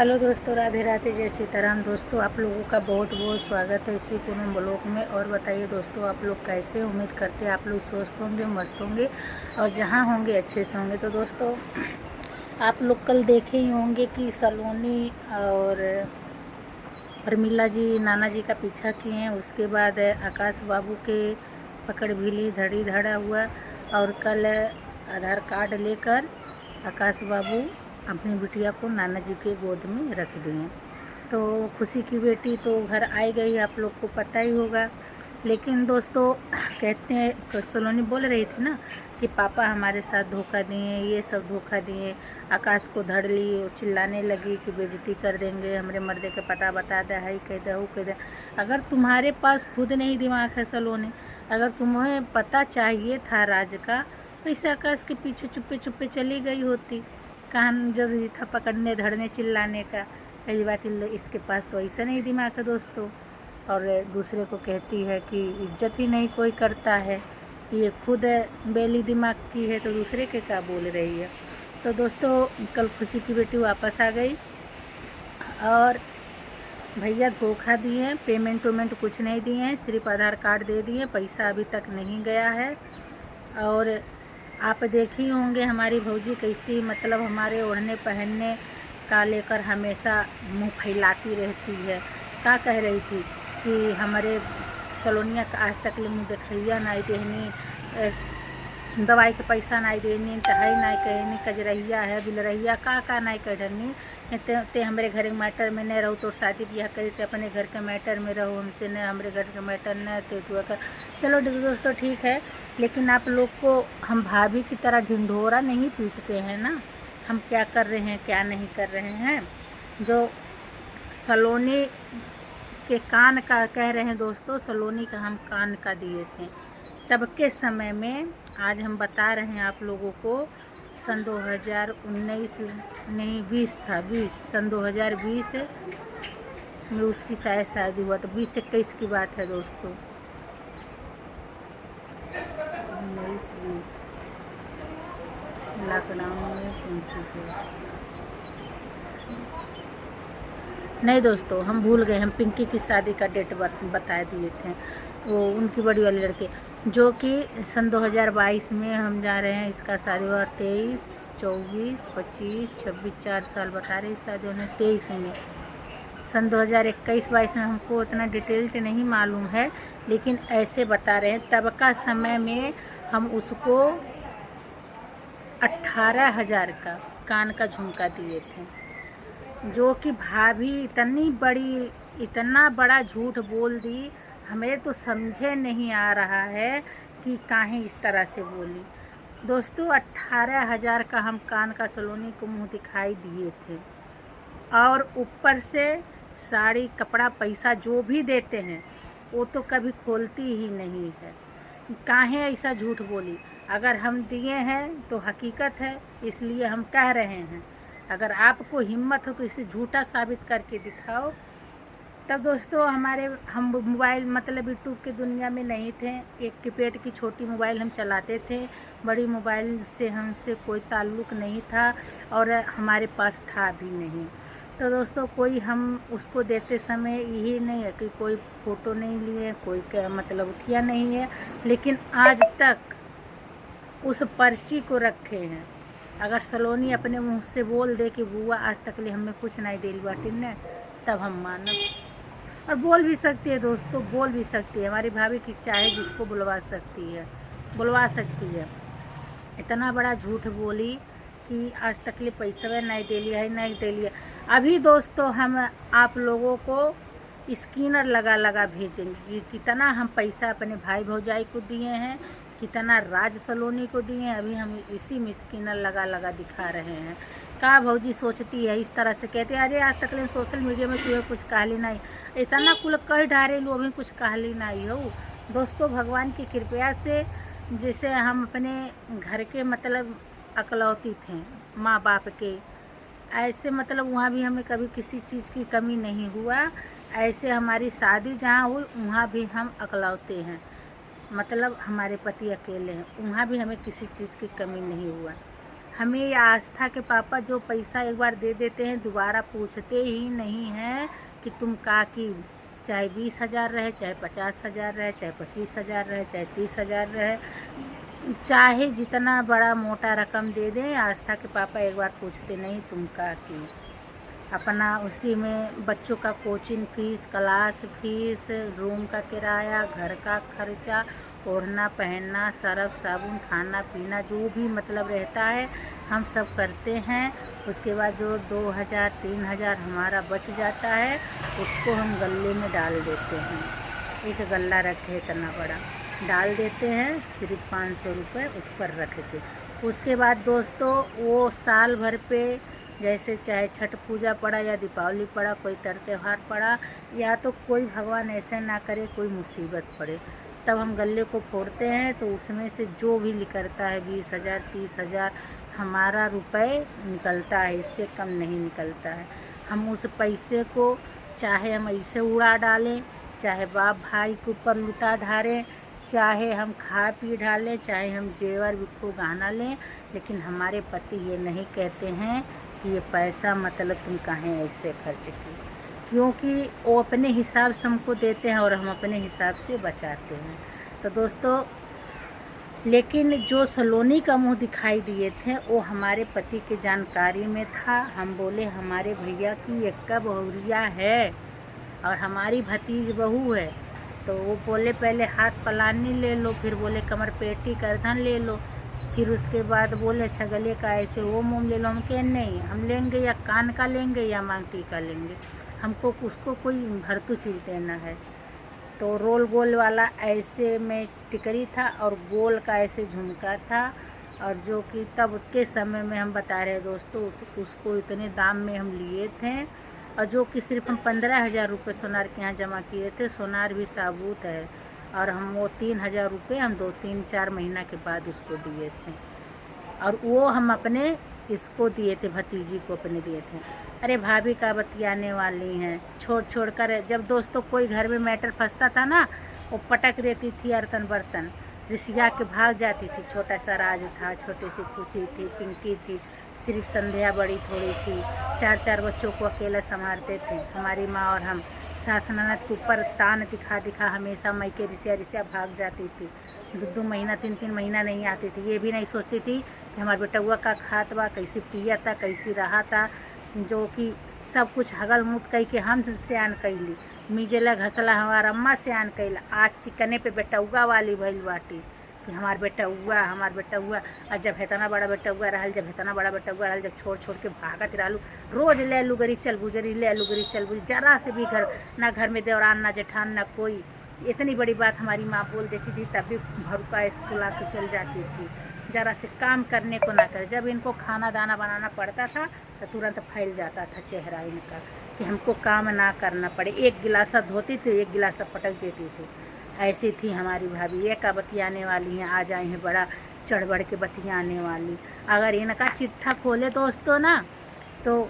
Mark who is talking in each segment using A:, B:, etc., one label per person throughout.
A: Hello दोस्तों, राधे राधे, जय सीताराम। दोस्तों, आप लोगों का बहुत बहुत स्वागत है इसी पूनम ब्लॉग में। और बताइए दोस्तों, आप लोग कैसे? उम्मीद करते हैं आप लोग स्वस्थ होंगे, मस्त होंगे और जहाँ होंगे अच्छे से होंगे। तो दोस्तों, आप लोग कल देखे ही होंगे कि सलोनी और प्रमिला जी नाना जी का पीछा किए हैं। उसके बाद आकाश बाबू के पकड़ भी ली, धड़ी धड़ा हुआ। और कल आधार कार्ड लेकर आकाश बाबू अपनी बिटिया को नाना जी के गोद में रख दिए। तो खुशी की बेटी तो घर आई गई, आप लोग को पता ही होगा। लेकिन दोस्तों, कहते हैं, सलोनी बोल रही थी ना कि पापा हमारे साथ धोखा दिए, ये सब धोखा दिए। आकाश को धड़ ली, वो चिल्लाने लगी कि बेइज्जती कर देंगे, हमारे मर्दे का पता बता दे, हाई कह दे, वो कह दे। अगर तुम्हारे पास खुद नहीं दिमाग है सलोनी, अगर तुम्हें पता चाहिए था राज का, तो इसे आकाश के पीछे चुप्पे चुप्पे चली गई होती। कान जरूरी था पकड़ने, धड़ने, चिल्लाने का। पहली बात, इसके पास तो ऐसा नहीं दिमाग है दोस्तों। और दूसरे को कहती है कि इज्जत ही नहीं कोई करता है, ये खुद बेली दिमाग की है तो दूसरे के क्या बोल रही है। तो दोस्तों, कल खुशी की बेटी वापस आ गई और भैया धोखा दिए, पेमेंट वेमेंट कुछ नहीं दिए हैं, सिर्फ आधार कार्ड दे दिए, पैसा अभी तक नहीं गया है। और आप देख ही होंगे हमारी भौजी कैसी, मतलब हमारे ओढ़ने पहनने का लेकर हमेशा मुंह फैलाती रहती है। क्या कह रही थी कि हमारे सलोनिया का आज तक ले मुँह देखैया नहीं देहनी, दवाई के पैसा नहीं देनी, तहाई नहीं कहनी, कजरहिया है, बिलरहिया का नहीं कहनी। ते हमारे घर के मैटर में नहीं रहो तो शादी ब्याह करी, तो अपने घर के मैटर में रहो, हमसे न हमारे घर के मैटर न ते तू कर। चलो दोस्तों, ठीक है। लेकिन आप लोग को हम भाभी की तरह ढिंढोरा नहीं पीटते हैं ना, हम क्या कर रहे हैं क्या नहीं कर रहे हैं। जो सलोनी के कान का कह रहे हैं दोस्तों, सलोनी का हम कान का दिए थे तब के समय में। आज हम बता रहे हैं आप लोगों को, सन 2019 नहीं 20 था, 20 सन 2020 में उसकी शादी हुआ। तो 20-21 की बात है दोस्तों, 19-20 लॉकडाउन में सुनती थी। नहीं दोस्तों, हम भूल गए, हम पिंकी की शादी का डेट बता दिए थे। वो उनकी बड़ी वाली लड़के, जो कि सन 2022 में हम जा रहे हैं, इसका शादी हुआ 23, 24, 25, 26, 4 साल बता रहे इस शादी होने 23 में। सन 2021-22 में हमको उतना डिटेल्ड नहीं मालूम है, लेकिन ऐसे बता रहे हैं। तब का समय में हम उसको 18,000 का कान का झुमका दिए थे, जो कि भाभी इतना बड़ा झूठ बोल दी। हमें तो समझे नहीं आ रहा है कि काहे इस तरह से बोली। दोस्तों, 18,000 का हम कान का सलोनी को मुंह दिखाई दिए थे, और ऊपर से साड़ी, कपड़ा, पैसा जो भी देते हैं वो तो कभी खोलती ही नहीं है। काहे ऐसा झूठ बोली? अगर हम दिए हैं तो हकीकत है, इसलिए हम कह रहे हैं। अगर आपको हिम्मत हो तो इसे झूठा साबित करके दिखाओ। तब दोस्तों, हम मोबाइल मतलब यूट्यूब की दुनिया में नहीं थे। एक कीपैड की छोटी मोबाइल हम चलाते थे, बड़ी मोबाइल से हमसे कोई ताल्लुक़ नहीं था और हमारे पास था भी नहीं। तो दोस्तों, कोई हम उसको देते समय यही नहीं है कि कोई फ़ोटो नहीं लिए, कोई क्या मतलब उठिया नहीं है, लेकिन आज तक उस पर्ची को रखे हैं। अगर सलोनी अपने मुंह से बोल दे कि बुआ आज तक ले हमें कुछ नहीं दिल बाटी ने, तब हम मानब। और बोल भी सकती है दोस्तों, बोल भी सकती है हमारी भाभी की, चाहे जिसको बुलवा सकती है। इतना बड़ा झूठ बोली कि आज तक ले पैसा नहीं दे लिया है, नहीं दे लिया। अभी दोस्तों, हम आप लोगों को स्कैनर लगा भेजेंगे कि कितना हम पैसा अपने भाई भौजाई को दिए हैं, कितना राज सलोनी को दिए हैं। अभी हम इसी में स्कैनर लगा दिखा रहे हैं। का भौजी सोचती है इस तरह से, कहते हैं अरे आज तक ले सोशल मीडिया में तुम्हें कुछ कहली नहीं, इतना कुल कह डारे लो, अभी कुछ कहली नहीं हो। दोस्तों, भगवान की कृपया से जैसे हम अपने घर के मतलब अकलौती थे माँ बाप के, ऐसे मतलब वहाँ भी हमें कभी किसी चीज़ की कमी नहीं हुआ। ऐसे हमारी शादी जहाँ हुई वहाँ भी हम अकलौते हैं, मतलब हमारे पति अकेले हैं, वहाँ भी हमें किसी चीज़ की कमी नहीं हुआ। हमें ये आस्था के पापा जो पैसा एक बार दे देते हैं दोबारा पूछते ही नहीं हैं कि तुम का की, चाहे 20,000 रहे, चाहे 50,000 रहे, चाहे 25,000 रहे, चाहे 30,000 रहे, चाहे जितना बड़ा मोटा रकम दे दें, आस्था के पापा एक बार पूछते नहीं तुम का की। अपना उसी में बच्चों का coaching fees, class fees, room का किराया, घर का खर्चा, ओढ़ना पहनना, सर्फ साबुन, खाना पीना, जो भी मतलब रहता है हम सब करते हैं। उसके बाद जो 2,000 3,000 हमारा बच जाता है उसको हम गल्ले में डाल देते हैं। एक गल्ला रखे इतना बड़ा डाल देते हैं, सिर्फ 500 रुपये उस पर रख के। उसके बाद दोस्तों वो साल भर पे जैसे चाहे छठ पूजा पड़ा या दीपावली पड़ा, कोई त्यौहार पड़ा, या तो कोई भगवान ऐसे ना करे कोई मुसीबत पड़े, तब हम गल्ले को फोड़ते हैं तो उसमें से जो भी निकलता है 20,000 30,000 हमारा रुपए निकलता है, इससे कम नहीं निकलता है। हम उस पैसे को चाहे हम ऐसे उड़ा डालें, चाहे बाप भाई के ऊपर लुटा ढारें, चाहे हम खा पी डालें, चाहे हम जेवर बिक्को गहना लें, लेकिन हमारे पति ये नहीं कहते हैं कि ये पैसा मतलब तुम कहाँ ऐसे खर्च की, क्योंकि वो अपने हिसाब से हमको देते हैं और हम अपने हिसाब से बचाते हैं। तो दोस्तों लेकिन जो सलोनी का मुंह दिखाई दिए थे वो हमारे पति के जानकारी में था। हम बोले हमारे भैया की एक बहुरिया है और हमारी भतीज बहू है, तो वो बोले पहले हाथ पलानी ले लो, फिर बोले कमर पेटी करधन ले लो, फिर उसके बाद बोले अच्छा गले का ऐसे वो मोम ले लो। हम कहे नहीं, हम लेंगे या कान का लेंगे या मांग टीका लेंगे, हमको उसको कोई भरतू चीज़ देना है। तो रोल गोल वाला ऐसे में टिकरी था और गोल का ऐसे झुमका था, और जो कि तब के समय में हम बता रहे दोस्तों उसको इतने दाम में हम लिए थे, और जो कि सिर्फ हम 15,000 रुपये सोनार के यहाँ जमा किए थे। सोनार भी साबुत है, और हम वो 3,000 रुपये हम 2-3-4 महीना के बाद उसको दिए थे, और वो हम अपने इसको दिए थे, भतीजी को अपने दिए थे। अरे भाभी का बतियाने वाली हैं, छोड़ कर जब दोस्तों कोई घर में मैटर फंसता था ना, वो पटक देती थी अर्तन बर्तन, रिसिया के भाग जाती थी। छोटा सा राज था, छोटी सी खुशी थी, पिंकी थी, सिर्फ संध्या बड़ी थोड़ी थी, 4-4 बच्चों को अकेला संभालते थे हमारी माँ और हम। सास ननद के ऊपर तान दिखा हमेशा मैके रिसिया भाग जाती थी, 2-2 महीना 3-3 महीना नहीं आती थी। ये भी नहीं सोचती थी कि हमारे बेटुआ का खात बा, कैसे पिया था, कैसे रहा था, जो कि सब कुछ हगल मुट कह के हम सियान कैली, मिजेला घसला हमारा अम्मा सियान कैला। आज चिकने पे बेटुआ वाली भइल बाटी कि हमार बेटा हुआ। और जब इतना बड़ा बेटा हुआ रहल, जब छोड़ के भागत रहलू, रोज ले लुगरी चल गुजरी, जरा से भी घर में देवरान ना जेठान ना कोई। इतनी बड़ी बात हमारी माँ बोल देती थी, तब भी भरुका स्कूल आके चल जाती थी, जरा से काम करने को ना करे। जब इनको खाना दाना बनाना पड़ता था तो तुरंत फैल जाता था चेहरा इनका कि हमको काम ना करना पड़े। एक गिलासा धोती थी, एक गिलासा पटक देती थी। ऐसी थी हमारी भाभी। ये का बतियाने वाली हैं, आ जाए हैं बड़ा चढ़ बढ़ के बतियाने वाली। अगर इनका चिट्ठा खोले दोस्तों ना, तो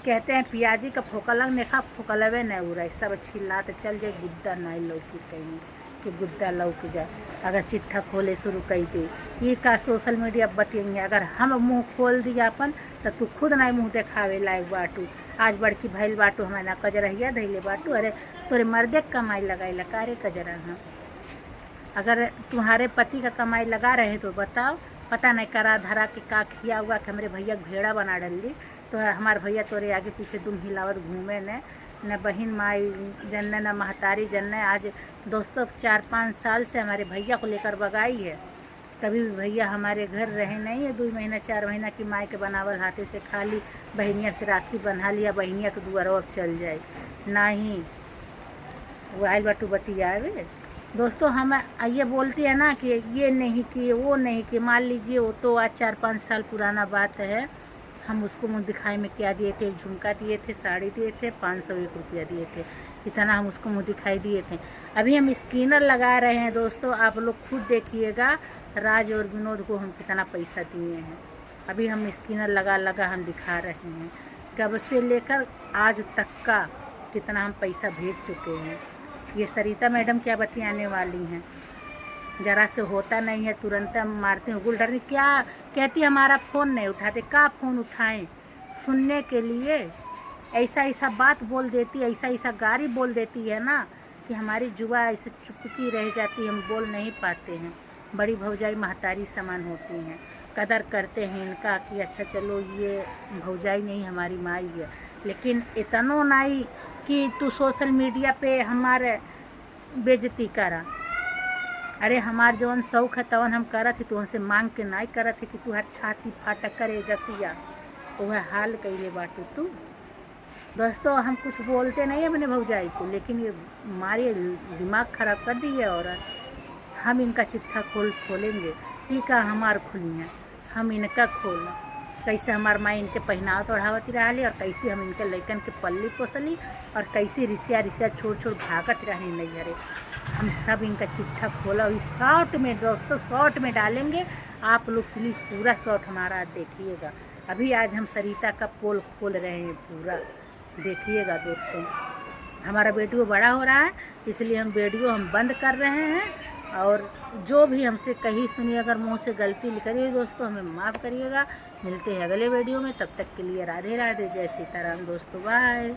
A: कहते हैं पियाजी का फोकलंग देखा, फोकलवे न उड़े, सब छिल्ला तो चल जाए, गुद्दा नहीं लौकी कहीं कि गुद्दा लौक जाए। अगर चिट्ठा खोले शुरू कर दे, ये का सोशल मीडिया बतिएंगे। अगर हम मुँह खोल दिया अपन तो तू खुद नहीं मुँह देखावे लायक बाटू। आज बड़की भैल बाटू हमें ना कजरहिया धैले बाटू, अरे तोरे मर्दे कमाई लगाई लगा रे कजरा। हाँ, अगर तुम्हारे पति का कमाई लगा रहे तो बताओ, पता नहीं करा धरा के का खिया हुआ कि हमारे भैया भेड़ा बना डली, तो हमारे भैया तोरे आगे पीछे दुम हिलावत घूमे न बहन माई जन्ने न महतारी जन्ने। आज दोस्तों 4-5 साल से हमारे भैया को लेकर बगाई है, कभी भी भैया हमारे घर रहे नहीं है। 2 महीना 4 महीना की माई के बनावल हाथे से खाली बहनिया से राखी बना लिया, बहनिया के दुआरों अब चल जाए नहीं, वो आयल बाटू बतियावे। दोस्तों हम ये बोलती है ना कि ये नहीं किए वो नहीं किए, मान लीजिए वो तो आज 4-5 साल पुराना बात है। हम उसको मुँह दिखाई में क्या दिए थे, एक झुमका दिए थे, साड़ी दिए थे, 501 रुपया दिए थे, इतना हम उसको मुँह दिखाई दिए थे। अभी हम स्कैनर लगा रहे हैं दोस्तों, आप लोग खुद देखिएगा राज और विनोद को हम कितना पैसा दिए हैं। अभी हम स्कैनर लगा हम दिखा रहे हैं, कब से लेकर आज तक का कितना हम पैसा भेज चुके हैं। ये सरिता मैडम क्या बतियाने वाली हैं। ज़रा से होता नहीं है तुरंत हम मारते हैं गुल डरनी। क्या कहती हमारा फ़ोन नहीं उठाते, का फ़ोन उठाएं सुनने के लिए? ऐसा ऐसा बात बोल देती, ऐसा ऐसा गाली बोल देती है ना कि हमारी जुबान ऐसे चुपकी रह जाती, हम बोल नहीं पाते हैं। बड़ी भौजाई महतारी समान होती हैं, कदर करते हैं इनका कि अच्छा चलो ये भौजाई नहीं हमारी माई है। लेकिन इतनो नहीं कि तू सोशल मीडिया पे हमारे बेइज्जती करा। अरे हमार जवन शौक है तवन हम करत ही, तुमसे मांग के नहीं करत है कि तू हर छाती फाटक करे जसिया। वह हाल कइले बाटू तू। दोस्तों हम कुछ बोलते नहीं है अपने भौजाई को, लेकिन ये हमारे दिमाग खराब कर दी है औरत। हम इनका चिट्ठा खोलेंगे, ये का हमार खुली है, हम इनका खोल कैसे हमार माँ इनके पहनावत ओढ़ावती रही और कैसे हम इनके लइकन के पल्ली पोसली और कैसे रिसिया छोड़ छोड़ भागत रही नहीं। अरे हम सब इनका चिट्ठा खोला और शॉर्ट में दोस्तों, शॉर्ट में डालेंगे। आप लोग प्लीज़ पूरा शॉर्ट हमारा देखिएगा। अभी आज हम सरिता का पोल खोल रहे हैं, पूरा देखिएगा दोस्तों। हमारा वीडियो बड़ा हो रहा है इसलिए हम वीडियो बंद कर रहे हैं। और जो भी हमसे कही सुनी अगर मुँह से गलती करिए दोस्तों हमें माफ़ करिएगा। मिलते हैं अगले वीडियो में, तब तक के लिए राधे राधे, जय सीताराम दोस्तों, बाय।